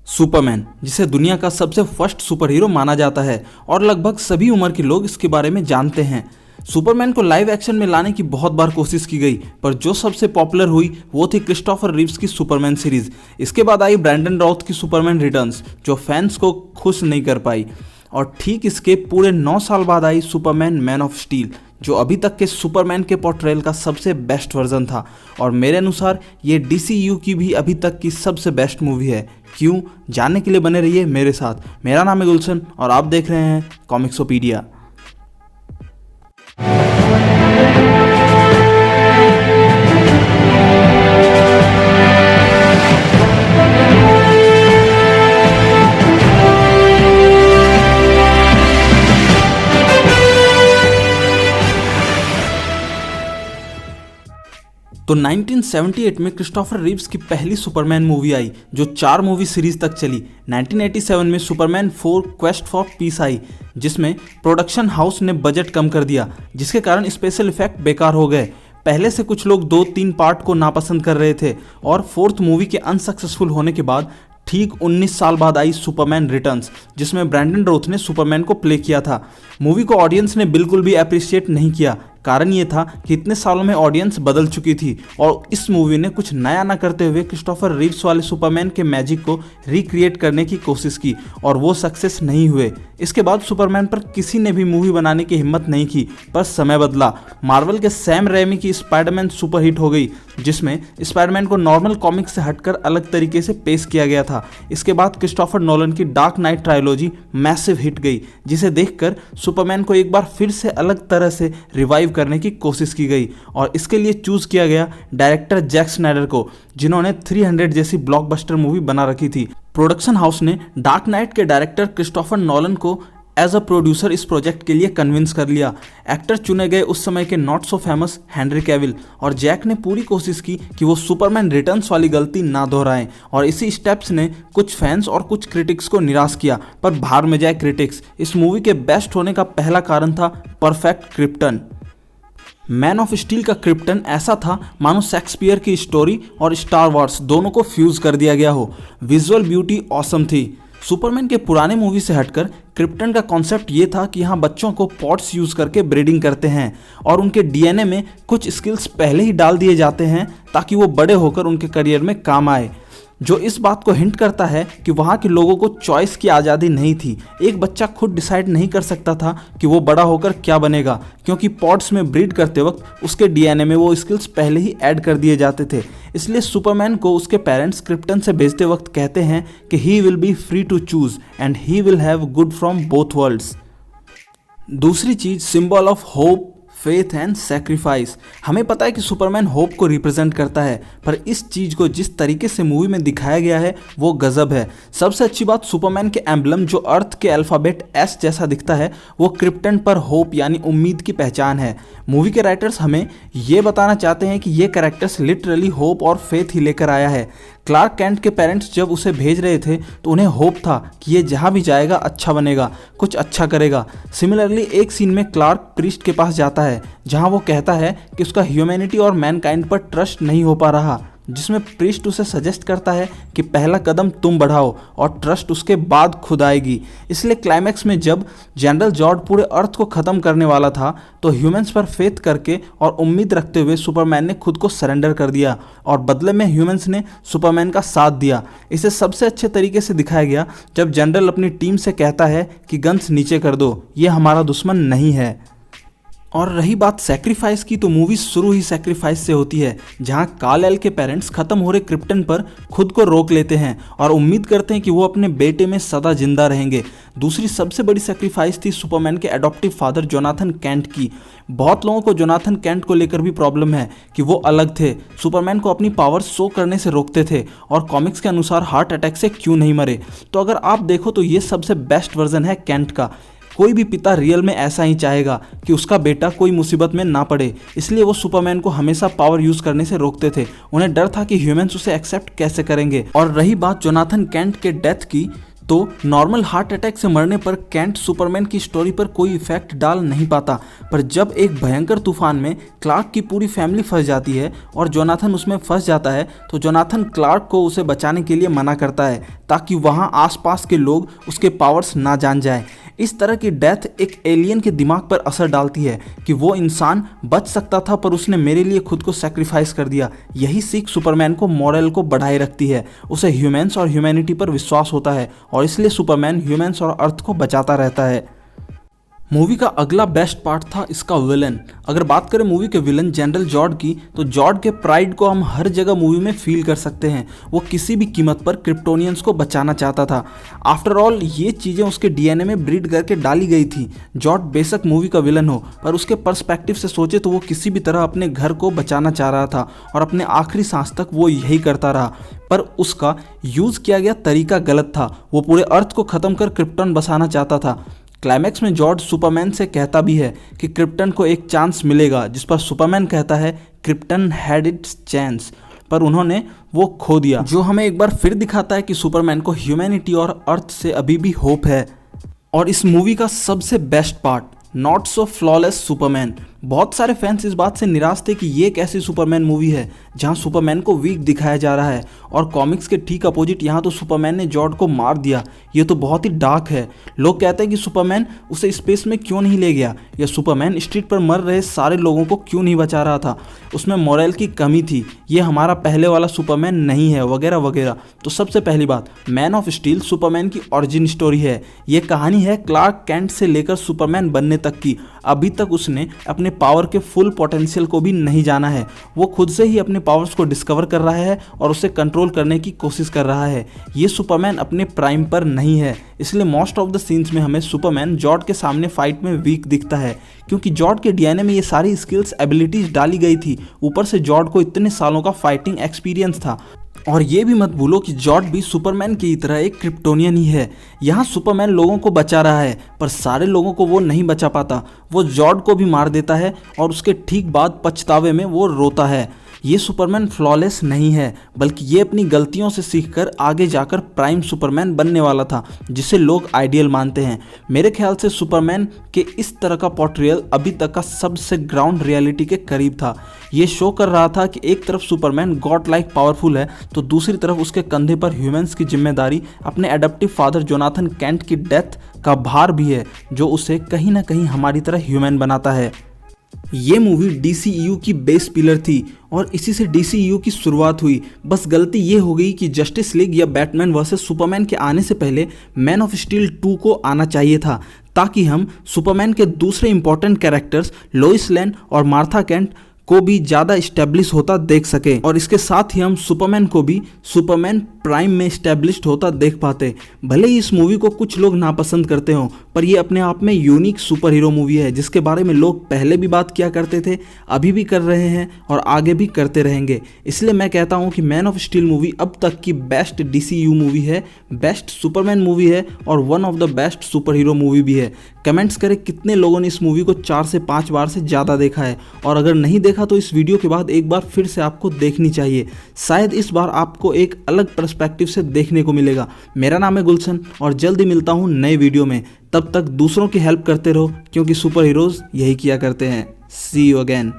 Superman, जिसे दुनिया का सबसे फर्स्ट सुपर हीरो माना जाता है और लगभग सभी उम्र के लोग इसके बारे में जानते हैं। सुपरमैन को लाइव एक्शन में लाने की बहुत बार कोशिश की गई, पर जो सबसे पॉपुलर हुई वो थी क्रिस्टोफर रीव्स की सुपरमैन सीरीज। इसके बाद आई ब्रैंडन राउथ की सुपरमैन रिटर्न्स, जो फैंस को खुश नहीं कर पाई। और ठीक इसके पूरे 9 साल बाद आई सुपरमैन मैन ऑफ स्टील, जो अभी तक के सुपरमैन के पोर्ट्रेयल का सबसे बेस्ट वर्जन था। और मेरे अनुसार ये डीसीयू की भी अभी तक की सबसे बेस्ट मूवी है। क्यों, जानने के लिए बने रहिए मेरे साथ। मेरा नाम है गुलशन और आप देख रहे हैं कॉमिक्सोपीडिया। तो 1978 में क्रिस्टोफर रीव्स की पहली सुपरमैन मूवी आई, जो 4 मूवी सीरीज तक चली। 1987 में सुपरमैन 4 क्वेस्ट फॉर पीस आई, जिसमें प्रोडक्शन हाउस ने बजट कम कर दिया, जिसके कारण स्पेशल इफेक्ट बेकार हो गए। पहले से कुछ लोग 2-3 पार्ट को नापसंद कर रहे थे और 4th मूवी के अनसक्सेसफुल होने के बाद ठीक 19 साल बाद आई सुपरमैन रिटर्न्स, जिसमें ब्रैंडन राउथ ने सुपरमैन को प्ले किया था। मूवी को ऑडियंस ने बिल्कुल भी अप्रिशिएट नहीं किया। कारण ये था कि इतने सालों में ऑडियंस बदल चुकी थी और इस मूवी ने कुछ नया ना करते हुए क्रिस्टोफर रीव्स वाले सुपरमैन के मैजिक को रिक्रिएट करने की कोशिश की और वो सक्सेस नहीं हुए। इसके बाद सुपरमैन पर किसी ने भी मूवी बनाने की हिम्मत नहीं की, पर समय बदला। मार्वल के सैम रेमी की स्पाइडरमैन सुपरहिट हो गई, जिसमें स्पाइडरमैन को नॉर्मल कॉमिक्स से हटकर अलग तरीके से पेश किया गया था। इसके बाद क्रिस्टोफर नोलन की dark Knight trilogy massive hit गई, जिसे देखकर सुपरमैन को एक बार फिर से अलग तरह से रिवाइव करने की कोशिश की गई और इसके लिए चूज किया गया डायरेक्टर जैक स्नाइडर को, जिन्होंने 300 जैसी ब्लॉकबस्टर मूवी बना रखी थी। प्रोडक्शन हाउस ने डार्क नाइट के डायरेक्टर क्रिस्टोफर नोलन को एज अ प्रोड्यूसर इस प्रोजेक्ट के लिए कन्विंस कर लिया। एक्टर चुने गए उस समय के not so famous Henry Cavill, और जैक ने पूरी कोशिश की कि वो सुपरमैन रिटर्न्स वाली गलती ना दोहराएं। और इसी स्टेप्स ने कुछ फैंस और कुछ क्रिटिक्स को निराश किया, पर भाड़ में जाए क्रिटिक्स। इस मूवी के बेस्ट होने का पहला कारण था perfect krypton. Man of steel का क्रिप्टन ऐसा था मानो शेक्सपियर की स्टोरी और स्टार वॉर्स दोनों को फ्यूज कर दिया गया हो। विजुअल ब्यूटी ऑसम थी। सुपरमैन के पुराने मूवी से हटकर क्रिप्टन का कॉन्सेप्ट ये था कि यहाँ बच्चों को पॉट्स यूज करके ब्रीडिंग करते हैं और उनके डीएनए में कुछ स्किल्स पहले ही डाल दिए जाते हैं ताकि वो बड़े होकर उनके करियर में काम आए, जो इस बात को हिंट करता है कि वहाँ के लोगों को चॉइस की आज़ादी नहीं थी। एक बच्चा खुद डिसाइड नहीं कर सकता था कि वो बड़ा होकर क्या बनेगा, क्योंकि पॉड्स में ब्रीड करते वक्त उसके डीएनए में वो स्किल्स पहले ही ऐड कर दिए जाते थे। इसलिए सुपरमैन को उसके पेरेंट्स क्रिप्टन से भेजते वक्त कहते हैं कि he will be free to choose and he will have good from both worlds. दूसरी चीज, symbol of hope, faith and sacrifice. हमें पता है कि सुपरमैन होप को रिप्रेजेंट करता है, पर इस चीज़ को जिस तरीके से मूवी में दिखाया गया है वो गजब है। सबसे अच्छी बात, सुपरमैन के एम्बलम जो अर्थ के अल्फ़ाबेट एस जैसा दिखता है, वो क्रिप्टन पर होप यानी उम्मीद की पहचान है। मूवी के राइटर्स हमें ये बताना चाहते हैं कि ये कैरेक्टर्स लिटरली होप और फेथ ही लेकर आया है। क्लार्क कैंट के पेरेंट्स जब उसे भेज रहे थे तो उन्हें होप था कि ये जहाँ भी जाएगा अच्छा बनेगा, कुछ अच्छा करेगा। सिमिलरली एक सीन में क्लार्क प्रीस्ट के पास जाता है जहाँ वो कहता है कि उसका ह्यूमैनिटी और मैनकाइंड पर ट्रस्ट नहीं हो पा रहा, जिसमें प्रीस्ट उसे सजेस्ट करता है कि पहला कदम तुम बढ़ाओ और ट्रस्ट उसके बाद खुद आएगी। इसलिए क्लाइमैक्स में जब जनरल जॉर्ड पूरे अर्थ को ख़त्म करने वाला था तो ह्यूमंस पर फेथ करके और उम्मीद रखते हुए सुपरमैन ने खुद को सरेंडर कर दिया और बदले में ह्यूमंस ने सुपरमैन का साथ दिया। इसे सबसे अच्छे तरीके से दिखाया गया जब जनरल अपनी टीम से कहता है कि गन्स नीचे कर दो, ये हमारा दुश्मन नहीं है। और रही बात सेक्रीफाइस की, तो मूवी शुरू ही सेक्रीफाइस से होती है, जहां काल-एल के पेरेंट्स खत्म हो रहे क्रिप्टन पर खुद को रोक लेते हैं और उम्मीद करते हैं कि वो अपने बेटे में सदा जिंदा रहेंगे। दूसरी सबसे बड़ी सेक्रीफाइस थी सुपरमैन के एडॉप्टिव फादर जोनाथन कैंट की। बहुत लोगों को जोनाथन कैंट को लेकर भी प्रॉब्लम है कि वो अलग थे, सुपरमैन को अपनी पावर शो करने से रोकते थे और कॉमिक्स के अनुसार हार्ट अटैक से क्यों नहीं मरे। तो अगर आप देखो तो ये सबसे बेस्ट वर्जन है कैंट का। कोई भी पिता रियल में ऐसा ही चाहेगा कि उसका बेटा कोई मुसीबत में ना पड़े, इसलिए वो सुपरमैन को हमेशा पावर यूज करने से रोकते थे। उन्हें डर था कि ह्यूमंस उसे एक्सेप्ट कैसे करेंगे। और रही बात जोनाथन कैंट के डेथ की, तो नॉर्मल हार्ट अटैक से मरने पर केंट सुपरमैन की स्टोरी पर कोई इफेक्ट डाल नहीं पाता, पर जब एक भयंकर तूफान में क्लार्क की पूरी फैमिली फंस जाती है और जोनाथन उसमें फंस जाता है तो जोनाथन क्लार्क को उसे बचाने के लिए मना करता है ताकि वहाँ आसपास के लोग उसके पावर्स ना जान जाएं। इस तरह की डेथ एक एलियन के दिमाग पर असर डालती है कि वो इंसान बच सकता था पर उसने मेरे लिए खुद को सैक्रिफाइस कर दिया। यही सीख सुपरमैन को मॉरल को बढ़ाए रखती है। उसे ह्यूमंस और ह्यूमैनिटी पर विश्वास होता है और इसलिए सुपरमैन ह्यूमंस और अर्थ को बचाता रहता है। मूवी का अगला बेस्ट पार्ट था इसका विलन। अगर बात करें मूवी के विलन जनरल जॉर्ड की, तो जॉर्ड के प्राइड को हम हर जगह मूवी में फील कर सकते हैं। वो किसी भी कीमत पर क्रिप्टोनियंस को बचाना चाहता था। आफ्टर ऑल ये चीज़ें उसके डीएनए में ब्रीड करके डाली गई थी। जॉर्ड बेशक मूवी का विलन हो, पर उसके पर्सपेक्टिव से सोचे तो वो किसी भी तरह अपने घर को बचाना चाह रहा था और अपने आखिरी सांस तक वो यही करता रहा। पर उसका यूज़ किया गया तरीका गलत था। वो पूरे अर्थ को ख़त्म कर क्रिप्टन बसाना चाहता था। क्लाइमैक्स में जॉर्ज सुपरमैन से कहता भी है कि क्रिप्टन को एक चांस मिलेगा, जिस पर सुपरमैन कहता है क्रिप्टन हैड इट्स चांस, पर उन्होंने वो खो दिया। जो हमें एक बार फिर दिखाता है कि सुपरमैन को ह्यूमैनिटी और अर्थ से अभी भी होप है। और इस मूवी का सबसे best part, not so flawless Superman. बहुत सारे फैंस इस बात से निराश थे कि ये एक ऐसी सुपरमैन मूवी है जहां सुपरमैन को वीक दिखाया जा रहा है और कॉमिक्स के ठीक अपोजिट यहाँ तो सुपरमैन ने जॉर्ड को मार दिया। ये तो बहुत ही डार्क है। लोग कहते हैं कि सुपरमैन उसे स्पेस में क्यों नहीं ले गया, या सुपरमैन स्ट्रीट पर मर रहे सारे लोगों को क्यों नहीं बचा रहा था, उसमें मोरल की कमी थी, ये हमारा पहले वाला सुपरमैन नहीं है, वगैरह वगैरह। तो सबसे पहली बात, मैन ऑफ स्टील सुपरमैन की ओरिजिन स्टोरी है। ये कहानी है क्लार्क कैंट से लेकर सुपरमैन बनने तक की। अभी तक उसने अपने पावर के फुल पोटेंशियल को भी नहीं जाना है। वो खुद से ही अपने पावर्स को डिस्कवर कर रहा है और उसे कंट्रोल करने की कोशिश कर रहा है। ये सुपरमैन अपने प्राइम पर नहीं है, इसलिए मोस्ट ऑफ द सीन्स में हमें सुपरमैन जॉर्ड के सामने फाइट में वीक दिखता है, क्योंकि जॉर्ड के डीएनए में ये सारी स्किल्स एबिलिटीज डाली गई थी। ऊपर से जॉर्ड को इतने सालों का फाइटिंग एक्सपीरियंस था। और ये भी मत भूलो कि जॉर्ड भी सुपरमैन की तरह एक क्रिप्टोनियन ही है। यहाँ सुपरमैन लोगों को बचा रहा है, पर सारे लोगों को वो नहीं बचा पाता। वो जॉर्ड को भी मार देता है और उसके ठीक बाद पछतावे में वो रोता है। ये सुपरमैन फ्लॉलेस नहीं है, बल्कि ये अपनी गलतियों से सीखकर आगे जाकर प्राइम सुपरमैन बनने वाला था, जिसे लोग आइडियल मानते हैं। मेरे ख्याल से सुपरमैन के इस तरह का पोर्ट्रेयल अभी तक का सबसे ग्राउंड रियलिटी के करीब था। ये शो कर रहा था कि एक तरफ सुपरमैन गॉड लाइक पावरफुल है, तो दूसरी तरफ उसके कंधे पर ह्यूमंस की जिम्मेदारी, अपने एडप्टिव फादर जोनाथन कैंट की डेथ का भार भी है, जो उसे कहीं ना कहीं हमारी तरह ह्यूमन बनाता है। ये मूवी DCEU की बेस पिलर थी और इसी से DCEU की शुरुआत हुई। बस गलती ये हो गई कि जस्टिस लीग या बैटमैन वर्सेस सुपरमैन के आने से पहले मैन ऑफ स्टील 2 को आना चाहिए था, ताकि हम सुपरमैन के दूसरे इंपॉर्टेंट कैरेक्टर्स लोइस लेन और मार्था केंट को भी ज़्यादा इस्टेब्लिश होता देख सके, और इसके साथ ही हम सुपरमैन को भी सुपरमैन प्राइम में इस्टेब्लिश्ड होता देख पाते। भले ही इस मूवी को कुछ लोग नापसंद करते हों, पर ये अपने आप में यूनिक सुपर हीरो मूवी है, जिसके बारे में लोग पहले भी बात किया करते थे, अभी भी कर रहे हैं और आगे भी करते रहेंगे। इसलिए मैं कहता हूँ कि मैन ऑफ स्टील मूवी अब तक की बेस्ट DCU मूवी है, बेस्ट सुपरमैन मूवी है और one of the best super hero movie भी है। कमेंट्स करें कितने लोगों ने इस मूवी को 4 से 5 बार से ज़्यादा देखा है, और अगर नहीं देखा तो इस वीडियो के बाद एक बार फिर से आपको देखनी चाहिए। शायद इस बार आपको एक अलग पर्सपेक्टिव से देखने को मिलेगा। मेरा नाम है गुलशन और जल्दी मिलता हूँ नए वीडियो में। तब तक दूसरों की हेल्प करते रहो, क्योंकि सुपर हीरोज़ यही किया करते हैं। सी यू अगेन।